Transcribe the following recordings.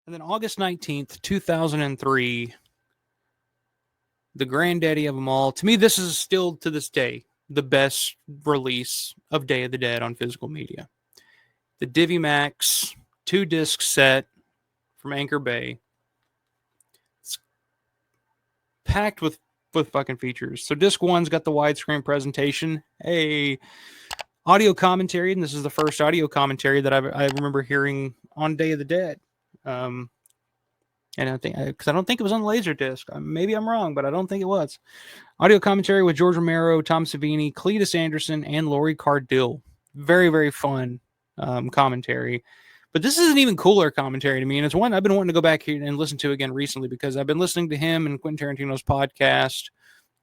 And then August 19th, 2003, the granddaddy of them all. To me, this is still to this day the best release of Day of the Dead on physical media. The Divi Max 2-disc set from Anchor Bay. It's packed with fucking features. So disc one's got the widescreen presentation, a audio commentary, and this is the first audio commentary that I remember hearing on Day of the Dead. And I think because I don't think it was on Laserdisc. Maybe I'm wrong, but I don't think it was. Audio commentary with George Romero, Tom Savini, Cletus Anderson, and Laurie Cardill. Very, very fun commentary. But this is an even cooler commentary to me, and it's one I've been wanting to go back here and listen to again recently because I've been listening to him and Quentin Tarantino's podcast,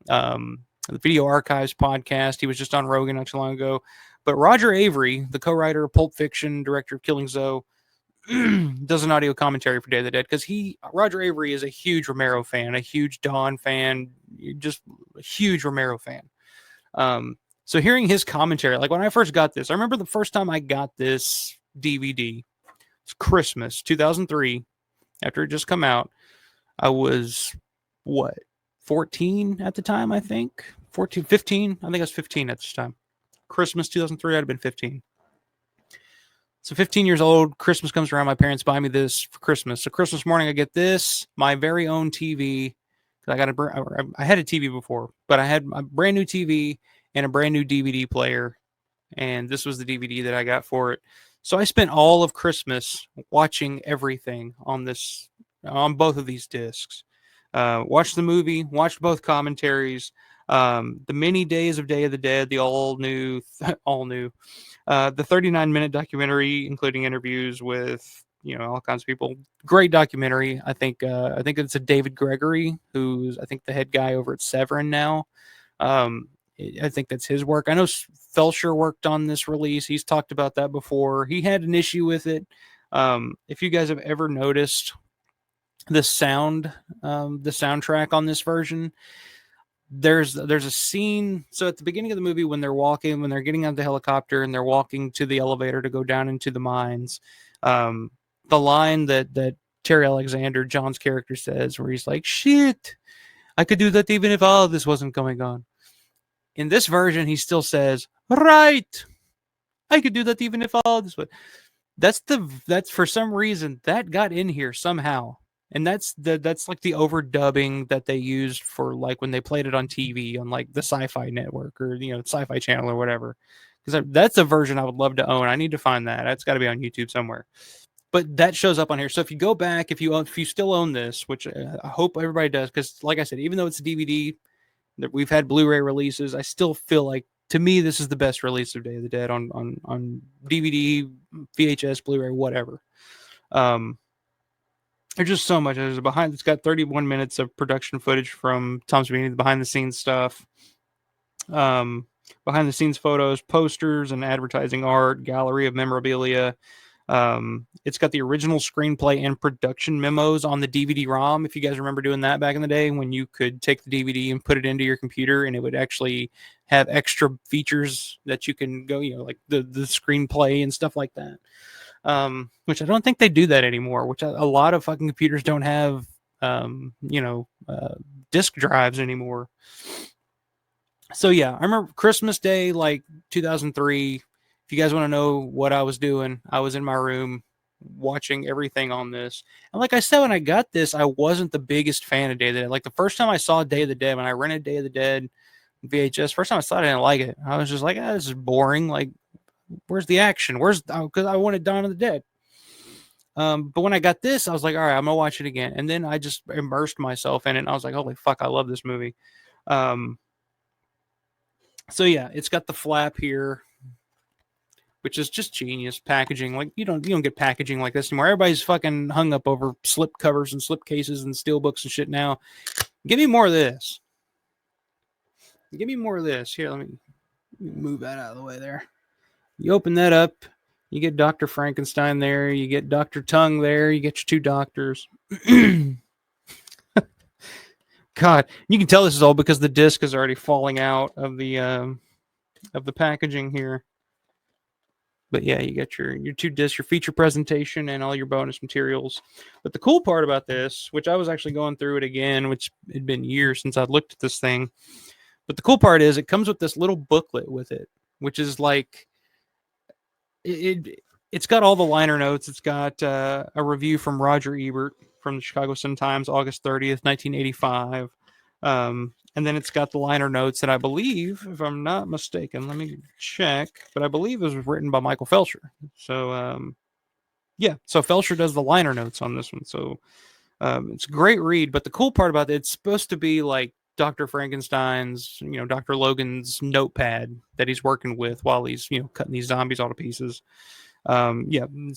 the Video Archives podcast. He was just on Rogan not too long ago. But Roger Avery, the co-writer of Pulp Fiction, director of Killing Zoe, does an audio commentary for Day of the Dead because Roger Avery is a huge Romero fan, a huge Dawn fan, just a huge Romero fan. So hearing his commentary, like when I first got this, I remember the first time I got this DVD. It's Christmas 2003. After it just come out, I was 14 at the time, I think. 14, 15. I think I was 15 at this time. Christmas 2003, I'd have been 15. So 15 years old, Christmas comes around, my parents buy me this for Christmas. So Christmas morning, I get this, my very own TV. I had a TV before, but I had a brand new TV and a brand new DVD player. And this was the DVD that I got for it. So I spent all of Christmas watching everything on both of these discs. Watched the movie, watched both commentaries, the many days of Day of the Dead, the all new, the 39-minute documentary, including interviews with all kinds of people. Great documentary. I think it's a David Gregory, who's I think the head guy over at Severin now. I think that's his work. I know Felsher worked on this release. He's talked about that before. He had an issue with it. If you guys have ever noticed the soundtrack on this version, there's a scene. So at the beginning of the movie, when they're getting out of the helicopter and they're walking to the elevator to go down into the mines, the line that Terry Alexander, John's character, says, where he's like, "Shit, I could do that even if all of this wasn't going on." In this version, he still says, "Right, I could do that even if all of this was." That's for some reason that got in here somehow. And that's like the overdubbing that they used for like when they played it on TV on like the Sci-Fi Network or Sci-Fi Channel or whatever. Because that's a version I would love to own. I need to find that. That's got to be on YouTube somewhere. But that shows up on here. So if you go back, if you still own this, which I hope everybody does, because like I said, even though it's a DVD, we've had Blu-ray releases, I still feel like to me this is the best release of Day of the Dead on DVD, VHS, Blu-ray, whatever. There's just so much. It's got 31 minutes of production footage from Tom Savini, the behind the scenes stuff, behind the scenes photos, posters and advertising art, gallery of memorabilia. It's got the original screenplay and production memos on the DVD-ROM. If you guys remember doing that back in the day, when you could take the DVD and put it into your computer, and it would actually have extra features that you can go, like the screenplay and stuff like that. Which I don't think they do that anymore. Which a lot of fucking computers don't have, disk drives anymore. So yeah, I remember Christmas Day, like 2003. If you guys want to know what I was doing, I was in my room watching everything on this. And like I said, when I got this, I wasn't the biggest fan of Day of the Dead. Like the first time I saw Day of the Dead, when I rented Day of the Dead VHS, first time I saw it, I didn't like it. I was just like, this is boring. Like, where's the action? Because I wanted Dawn of the Dead. But when I got this, I was like, all right, I'm gonna watch it again. And then I just immersed myself in it. And I was like, holy fuck, I love this movie. So yeah, it's got the flap here, which is just genius packaging. Like you don't get packaging like this anymore. Everybody's fucking hung up over slip covers and slip cases and steel books and shit now. Give me more of this. Give me more of this. Here, let me move that out of the way there. You open that up, you get Dr. Frankenstein there, you get Dr. Tongue there, you get your two doctors. God, you can tell this is all because the disc is already falling out of the packaging here. But yeah, you got your 2 discs, your feature presentation, and all your bonus materials. But the cool part about this, which I was actually going through it again, which had been years since I'd looked at this thing. But the cool part is it comes with this little booklet with it, which is like it's got all the liner notes. It's got a review from Roger Ebert from the Chicago Sun-Times, August 30th, 1985. And then it's got the liner notes that I believe, if I'm not mistaken, let me check, but I believe it was written by Michael Felsher. So, yeah, so Felsher does the liner notes on this one. So it's a great read. But the cool part about it, it's supposed to be like Dr. Frankenstein's, Dr. Logan's notepad that he's working with while he's, cutting these zombies all to pieces. Yeah, you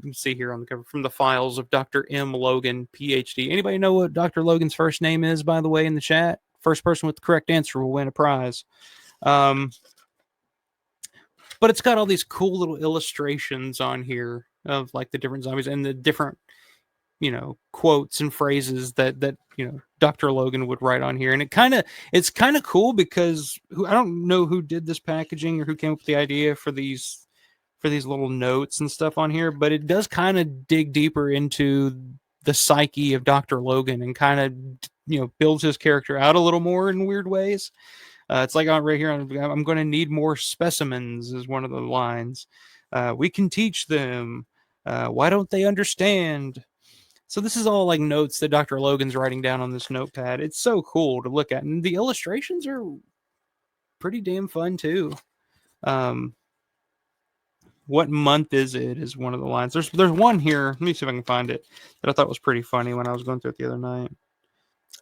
can see here on the cover from the files of Dr. M. Logan, PhD. Anybody know what Dr. Logan's first name is, by the way, in the chat? First person with the correct answer will win a prize. But it's got all these cool little illustrations on here of like the different zombies and the different, quotes and phrases that Dr. Logan would write on here. And it's kind of cool because I don't know who did this packaging or who came up with the idea for these little notes and stuff on here, but it does kind of dig deeper into the psyche of Dr. Logan and kind of, builds his character out a little more in weird ways. It's like right here, I'm going to need more specimens is one of the lines. We can teach them. Why don't they understand? So this is all like notes that Dr. Logan's writing down on this notepad. It's so cool to look at. And the illustrations are pretty damn fun too. What month is it is one of the lines. There's one here. Let me see if I can find it that I thought was pretty funny when I was going through it the other night.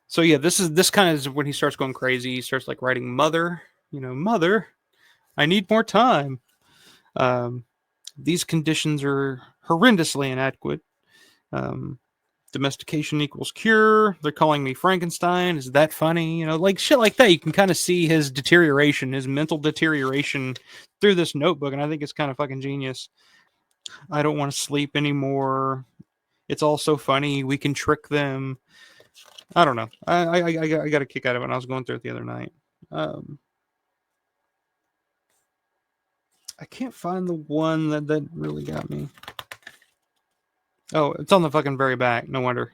So yeah, this kind of is when he starts going crazy. He starts like writing mother, mother, I need more time. These conditions are horrendously inadequate. Domestication equals cure. They're calling me Frankenstein. Is that funny? Like shit like that. You can kind of see his deterioration, his mental deterioration through this notebook. And I think it's kind of fucking genius. I don't want to sleep anymore. It's all so funny. We can trick them. I don't know. I got a kick out of it when I was going through it the other night. I can't find the one that really got me. Oh, it's on the fucking very back. No wonder.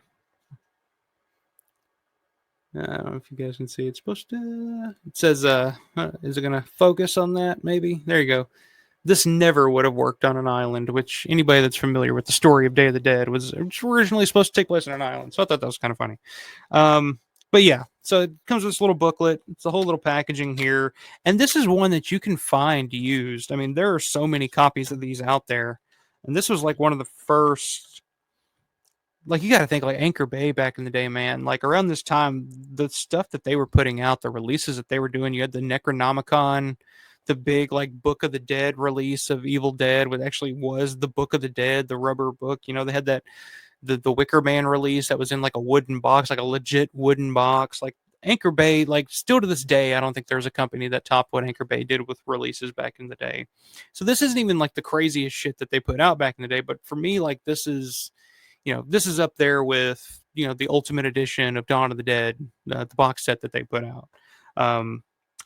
I don't know if you guys can see. It's supposed to. It says, is it going to focus on that? Maybe. There you go. This never would have worked on an island, which anybody that's familiar with the story of Day of the Dead was originally supposed to take place on an island. So I thought that was kind of funny. But yeah, so it comes with this little booklet. It's a whole little packaging here. And this is one that you can find used. I mean, there are so many copies of these out there. And this was like one of the first. Like, you got to think like Anchor Bay back in the day, man. Like around this time, the stuff that they were putting out, the releases that they were doing, you had the Necronomicon, the big like Book of the Dead release of Evil Dead, which actually was the Book of the Dead, the rubber book. They had that the Wicker Man release that was in like a wooden box, like a legit wooden box. Like Anchor Bay, like still to this day, I don't think there's a company that topped what Anchor Bay did with releases back in the day. So this isn't even like the craziest shit that they put out back in the day, but for me, like this is up there with the Ultimate Edition of Dawn of the Dead, the box set that they put out.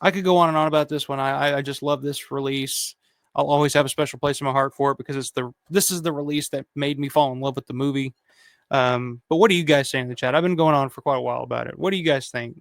I could go on and on about this one. I just love this release. I'll always have a special place in my heart for it because this is the release that made me fall in love with the movie. But what do you guys say in the chat? I've been going on for quite a while about it. What do you guys think?